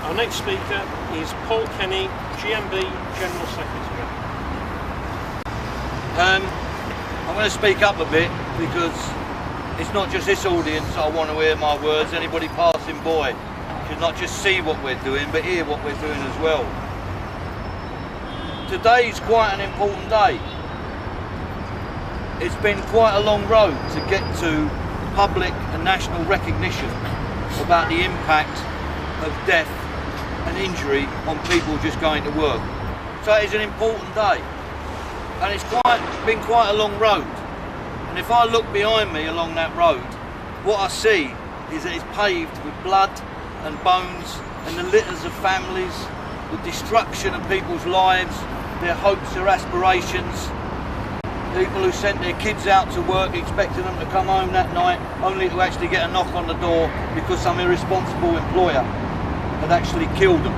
Our next speaker is Paul Kenny, GMB General Secretary. I'm going to speak up a bit because it's not just this audience I want to hear my words. Anybody passing by should not just see what we're doing but hear what we're doing as well. Today's quite an important day. It's been quite a long road to get to public and national recognition about the impact of death and injury on people just going to work. So it is an important day, and it's been quite a long road. And if I look behind me along that road, what I see is that it's paved with blood and bones and the litters of families, the destruction of people's lives, their hopes, their aspirations. People who sent their kids out to work expecting them to come home that night only to actually get a knock on the door because some irresponsible employer had actually killed them.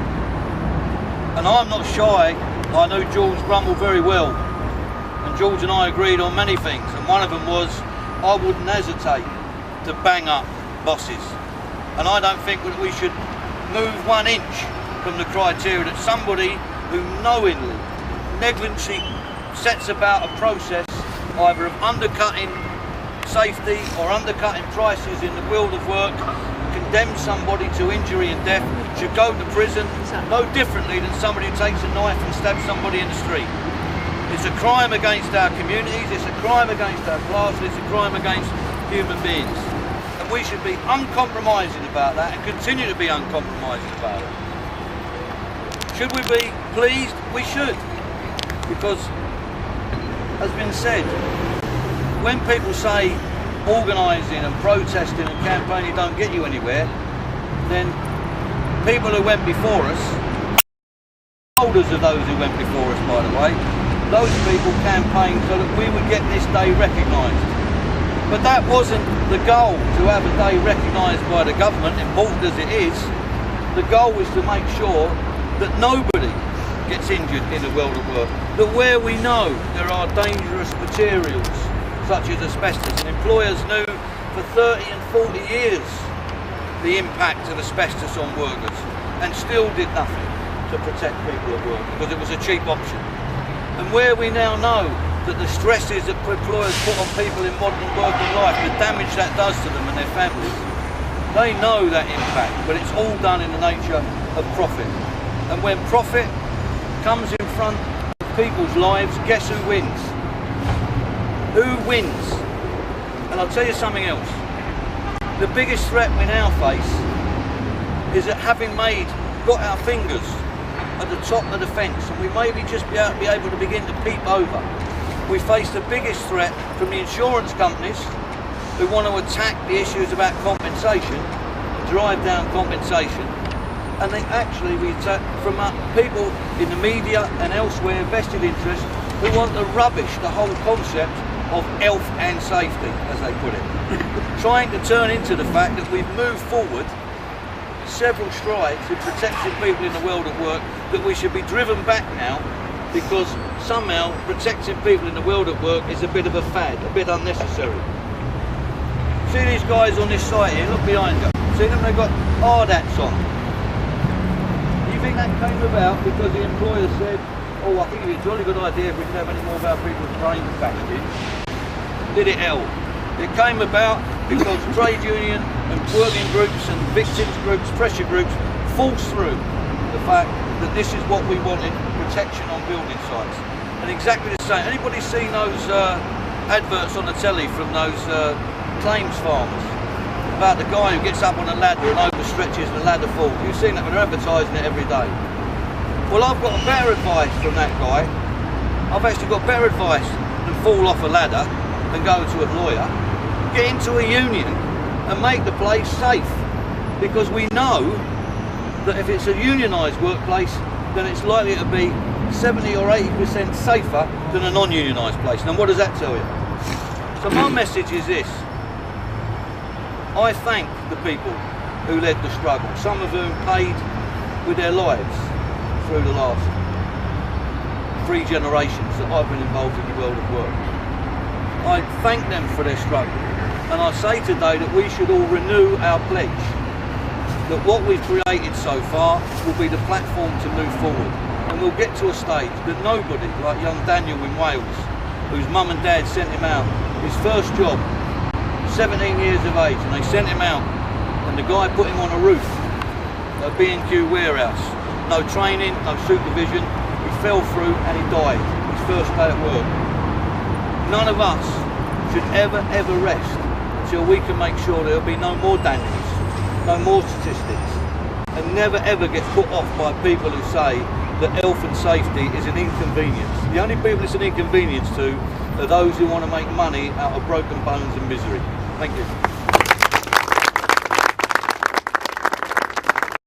And I'm not shy. I know George Brummel very well, and George and I agreed on many things, and one of them was I wouldn't hesitate to bang up bosses, and I don't think that we should move 1 inch from the criteria that somebody who knowingly, negligently sets about a process either of undercutting safety or undercutting prices in the world of work, condemns somebody to injury and death, should go to prison no differently than somebody who takes a knife and stabs somebody in the street. It's a crime against our communities, it's a crime against our class, it's a crime against human beings. And we should be uncompromising about that and continue to be uncompromising about it. Should we be pleased? We should. Because, as been said, when people say organising and protesting and campaigning don't get you anywhere, then people who went before us, holders of those who went before us by the way, those people campaigned so that we would get this day recognised. But that wasn't the goal, to have a day recognised by the government, important as it is. The goal was to make sure that nobody gets injured in the world of work, that where we know there are dangerous materials such as asbestos, and employers knew for 30 and 40 years the impact of asbestos on workers and still did nothing to protect people at work because it was a cheap option. And where we now know that the stresses that employers put on people in modern working life, the damage that does to them and their families, they know that impact, but it's all done in the nature of profit. And when profit comes in front of people's lives, guess who wins? Who wins? And I'll tell you something else. The biggest threat we now face is that having got our fingers at the top of the fence, and we maybe just be able to begin to peep over, we face the biggest threat from the insurance companies who want to attack the issues about compensation, drive down compensation, and they actually attack from people in the media and elsewhere, vested interests, who want to rubbish the whole concept of health and safety, as they put it. Trying to turn into the fact that we've moved forward several strides in protecting people in the world of work, that we should be driven back now because somehow protecting people in the world of work is a bit of a fad, a bit unnecessary. See these guys on this site here, look behind you. See them, they've got hard hats on. Do you think that came about because the employer said, oh, I think it'd be a jolly good idea if we could have any more of our people's brains bashed in? Did it help? It came about because trade union and working groups and victims groups, pressure groups, forced through the fact that this is what we wanted, protection on building sites. And exactly the same. Anybody seen those adverts on the telly from those claims farmers about the guy who gets up on a ladder and overstretches and the ladder falls? You've seen that, but they're advertising it every day. Well, I've got better advice from that guy. I've actually got better advice than fall off a ladder and go to a lawyer. Get into a union and make the place safe, because we know that if it's a unionised workplace, then it's likely to be 70 or 80% safer than a non-unionised place. Now what does that tell you? So my message is this. I thank the people who led the struggle, some of whom paid with their lives through the last 3 generations that I've been involved in the world of work. I thank them for their struggle, and I say today that we should all renew our pledge that what we've created so far will be the platform to move forward. And we'll get to a stage that nobody, like young Daniel in Wales, whose mum and dad sent him out, his first job, 17 years of age, and they sent him out, and the guy put him on a roof at a B&Q warehouse. No training, no supervision. He fell through and he died his first day at work. None of us should ever rest until we can make sure there'll be no more Daniels, no more statistics, and never ever get put off by people who say that health and safety is an inconvenience. The only people it's an inconvenience to are those who want to make money out of broken bones and misery. Thank you.